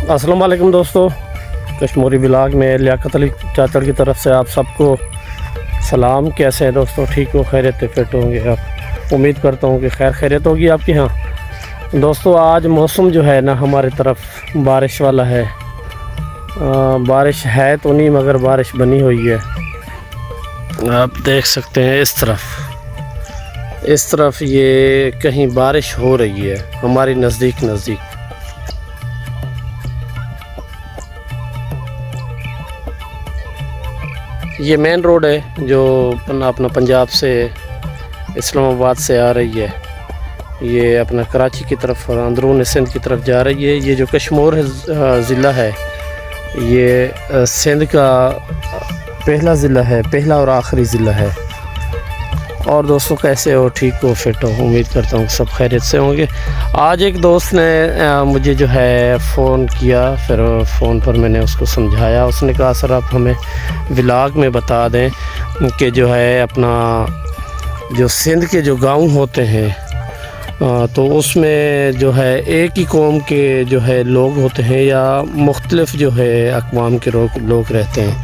अस्सलाम वालेकुम दोस्तों, कश्मीरी ब्लॉग में लियाकत अली चाचड़ की तरफ से आप सबको सलाम। कैसे हैं दोस्तों? ठीक हो, खैरियत फिट होंगे आप? उम्मीद करता हूँ कि खैर खैरियत होगी आपके यहाँ। दोस्तों आज मौसम जो है ना हमारी तरफ बारिश वाला है। बारिश है तो नहीं मगर बारिश बनी हुई है। आप देख सकते हैं इस तरफ ये कहीं बारिश हो रही है हमारी नज़दीक। ये मेन रोड है जो अपना पंजाब से इस्लामाबाद से आ रही है। ये अपना कराची की तरफ और अंदरून सिंध की तरफ जा रही है। ये जो कश्मीर ज़िला है ये सिंध का पहला ज़िला है, पहला और आखिरी ज़िला है। और दोस्तों कैसे हो? ठीक हो, फिट हो? उम्मीद करता हूँ सब खैरियत से होंगे। आज एक दोस्त ने मुझे जो है फ़ोन किया, फिर फ़ोन पर मैंने उसको समझाया। उसने कहा सर आप हमें व्लॉग में बता दें कि जो है अपना जो सिंध के जो गांव होते हैं तो उसमें जो है एक ही कौम के जो है लोग होते हैं या मुख्तलिफ जो है अक़वाम के लोग रहते हैं।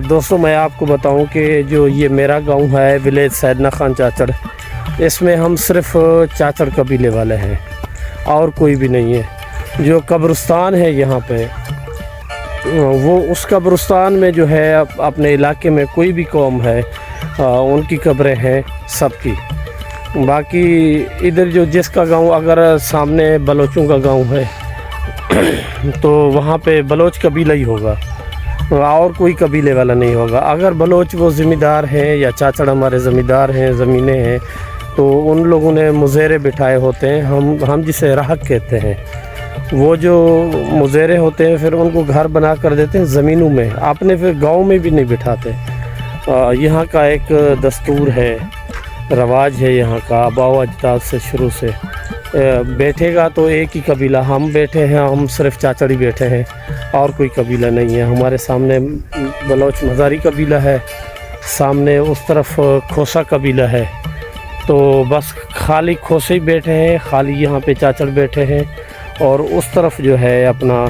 दोस्तों मैं आपको बताऊं कि जो ये मेरा गांव है विलेज सैदना खान चाचड़, इसमें हम सिर्फ चाचड़ कबीले वाले हैं और कोई भी नहीं है। जो कब्रिस्तान है यहाँ पे वो उस कब्रिस्तान में जो है अपने इलाके में कोई भी कौम है उनकी कब्रें हैं सबकी। बाकी इधर जो जिसका गांव अगर सामने बलोचों का गांव है तो वहाँ पे बलोच कबीला ही होगा और कोई कबीले वाला नहीं होगा। अगर बलोच वो ज़मींदार हैं या चाचड़ हमारे ज़मींदार हैं, ज़मीनें हैं, तो उन लोगों ने मुज़ेरे बिठाए होते हैं। हम जिसे राहक कहते हैं, वो जो मुज़ेरे होते हैं फिर उनको घर बना कर देते हैं ज़मीनों में, अपने फिर गांव में भी नहीं बिठाते। यहाँ का एक दस्तूर है, रवाज है यहाँ का, आबाओ अजदाद से शुरू से। बैठेगा तो एक ही कबीला, हम बैठे हैं, हम सिर्फ चाचड़ी बैठे हैं और कोई कबीला नहीं है। हमारे सामने बलोच मज़ारी कबीला है, सामने उस तरफ खोसा कबीला है, तो बस खाली खोसे ही बैठे हैं, खाली यहाँ पे चाचड़ बैठे हैं। और उस तरफ जो है अपना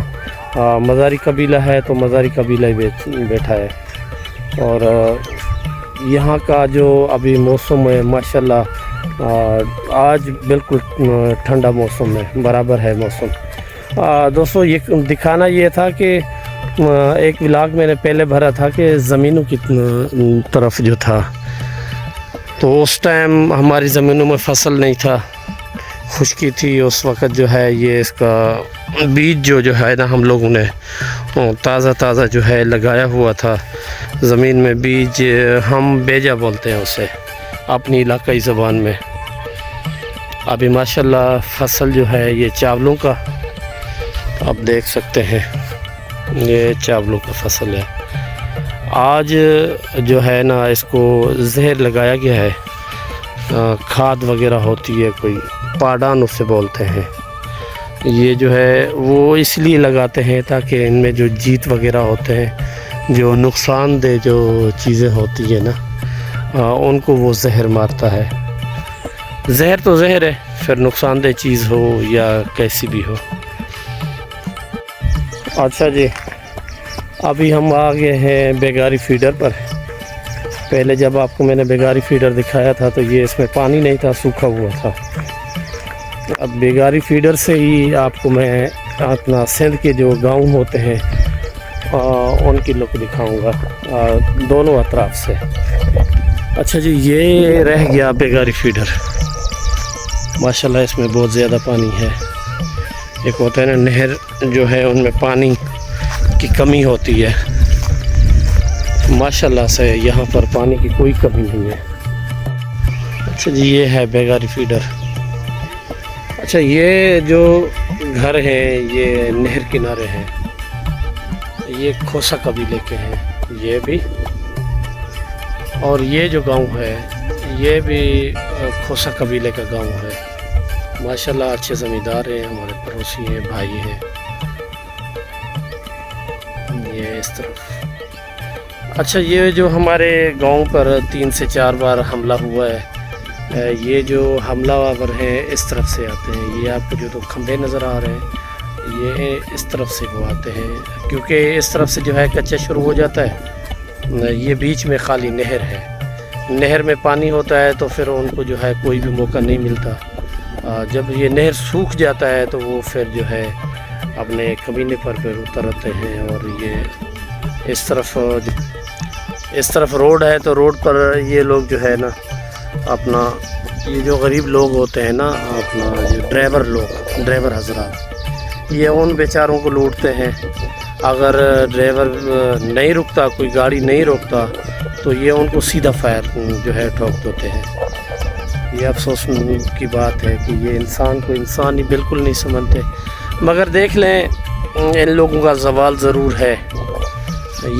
मज़ारी कबीला है तो मज़ारी कबीला ही बैठा है। और यहाँ का जो अभी मौसम है माशाल्लाह आज बिल्कुल ठंडा मौसम है, बराबर है मौसम। दोस्तों ये दिखाना ये था कि एक व्लॉग मैंने पहले भरा था कि ज़मीनों की तरफ जो था, तो उस टाइम हमारी ज़मीनों में फसल नहीं था, खुश्की थी उस वक़्त। जो है ये इसका बीज जो है ना हम लोगों ने ताज़ा जो है लगाया हुआ था ज़मीन में। बीज हम बेजा बोलते हैं उसे अपनी इलाकाई ज़बान में। अभी माशाल्लाह फसल जो है ये चावलों का आप देख सकते हैं, ये चावलों का फसल है। आज जो है ना इसको जहर लगाया गया है, खाद वगैरह होती है, कोई पाडान उसे बोलते हैं। ये जो है वो इसलिए लगाते हैं ताकि इनमें जो जीत वगैरह होते हैं, जो नुकसानदेह जो चीज़ें होती है ना उनको वो जहर मारता है। जहर तो जहर है, फिर नुकसानदेह चीज़ हो या कैसी भी हो। अच्छा जी, अभी हम आ गए हैं बेगारी फीडर पर। पहले जब आपको मैंने बेगारी फीडर दिखाया था तो ये इसमें पानी नहीं था, सूखा हुआ था। अब बेगारी फीडर से ही आपको मैं अपना सिंध के जो गांव होते हैं उनकी लुक दिखाऊंगा दोनों अतराफ से। अच्छा जी, ये रह गया बेगारी फीडर। माशाल्लाह इसमें बहुत ज़्यादा पानी है। एक होता है ना नहर जो है उनमें पानी की कमी होती है, माशाल्लाह से यहाँ पर पानी की कोई कमी नहीं है। अच्छा जी, ये है बेगारी फीडर। अच्छा, ये जो घर हैं ये नहर किनारे हैं, ये खोसा कबीले के हैं ये भी। और ये जो गांव है ये भी खोसा कबीले का गांव है। माशाल्लाह अच्छे ज़मींदार हैं, हमारे पड़ोसी हैं, भाई हैं। ये इस तरफ। अच्छा, ये जो हमारे गांव पर 3 से 4 बार हमला हुआ है, ये जो हमलावर हैं इस तरफ से आते हैं। ये आपको जो तो खंबे नज़र आ रहे हैं یہ اس طرف سے وہ آتے ہیں، کیونکہ اس طرف سے جو ہے کچا شروع ہو جاتا ہے، یہ بیچ میں خالی نہر ہے، نہر میں پانی ہوتا ہے تو پھر ان کو جو ہے کوئی بھی موقع نہیں ملتا، جب یہ نہر سوکھ جاتا ہے تو وہ پھر جو ہے اپنے کمینے پر پھر اترتے ہیں۔ اور یہ اس طرف روڈ ہے، تو روڈ پر یہ لوگ جو ہے نا اپنا، یہ جو غریب لوگ ہوتے ہیں نا، اپنا جو ڈرائیور حضرات، یہ ان بیچاروں کو لوٹتے ہیں۔ اگر ڈرائیور نہیں رکتا، کوئی گاڑی نہیں روکتا، تو یہ ان کو سیدھا فائر جو ہے ٹھوک دیتے ہیں۔ یہ افسوس کی بات ہے کہ یہ انسان کو انسان ہی بالکل نہیں سمجھتے۔ مگر دیکھ لیں ان لوگوں کا زوال ضرور ہے،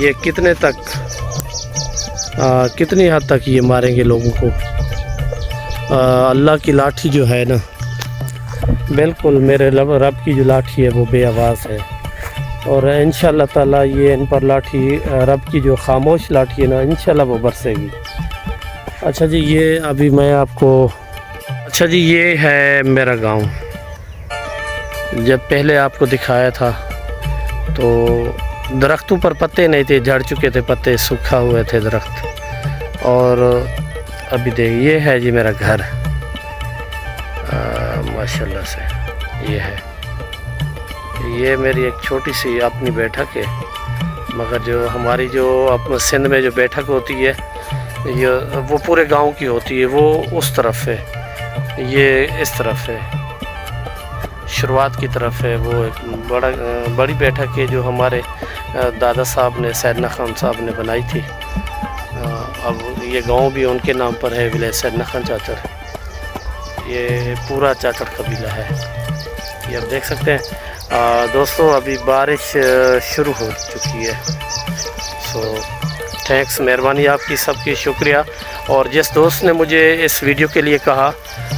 یہ کتنی حد تک یہ ماریں گے لوگوں کو۔ اللہ کی لاٹھی جو ہے نا، بالکل میرے رب کی جو لاٹھی ہے وہ بے آواز ہے، اور انشاءاللہ تعالیٰ یہ ان پر لاٹھی، رب کی جو خاموش لاٹھی ہے نا، انشاءاللہ وہ برسے گی۔ اچھا جی، یہ ابھی میں آپ کو، اچھا جی یہ ہے میرا گاؤں۔ جب پہلے آپ کو دکھایا تھا تو درختوں پر پتے نہیں تھے، جھڑ چکے تھے پتے، سوکھا ہوئے تھے درخت۔ اور ابھی دیکھ، یہ ہے جی میرا گھر، ماشاءاللہ سے یہ ہے، یہ میری ایک چھوٹی سی اپنی بیٹھک ہے، مگر جو ہماری جو اپنے سندھ میں جو بیٹھک ہوتی ہے، یہ وہ پورے گاؤں کی ہوتی ہے، وہ اس طرف ہے، یہ اس طرف ہے، شروعات کی طرف ہے۔ وہ ایک بڑی بیٹھک ہے جو ہمارے دادا صاحب نے، سیدنا خان صاحب نے بنائی تھی۔ اب یہ گاؤں بھی ان کے نام پر ہے، ولیج سیدنا خان چاچڑ۔ یہ پورا چاچڑ قبیلہ ہے، یہ آپ دیکھ سکتے ہیں۔ دوستو ابھی بارش شروع ہو چکی ہے، سو تھینکس، مہربانی آپ کی، سب کی شکریہ۔ اور جس دوست نے مجھے اس ویڈیو کے لیے کہا،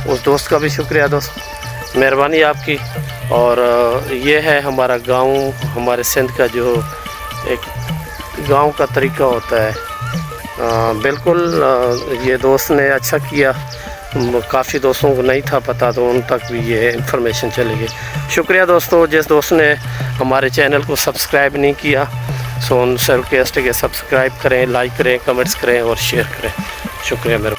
اس دوست کا بھی شکریہ دوست، مہربانی آپ کی۔ اور یہ ہے ہمارا گاؤں، ہمارے سندھ کا جو ایک گاؤں کا طریقہ ہوتا ہے۔ بالکل یہ دوست نے اچھا کیا، کافی دوستوں کو نہیں تھا پتہ، تو ان تک بھی یہ انفارمیشن چلے گی۔ شکریہ دوستو، جس دوست نے ہمارے چینل کو سبسکرائب نہیں کیا، سو ان سے ریکویسٹ ہے کہ سبسکرائب کریں، لائک کریں، کمنٹس کریں اور شیئر کریں۔ شکریہ میرے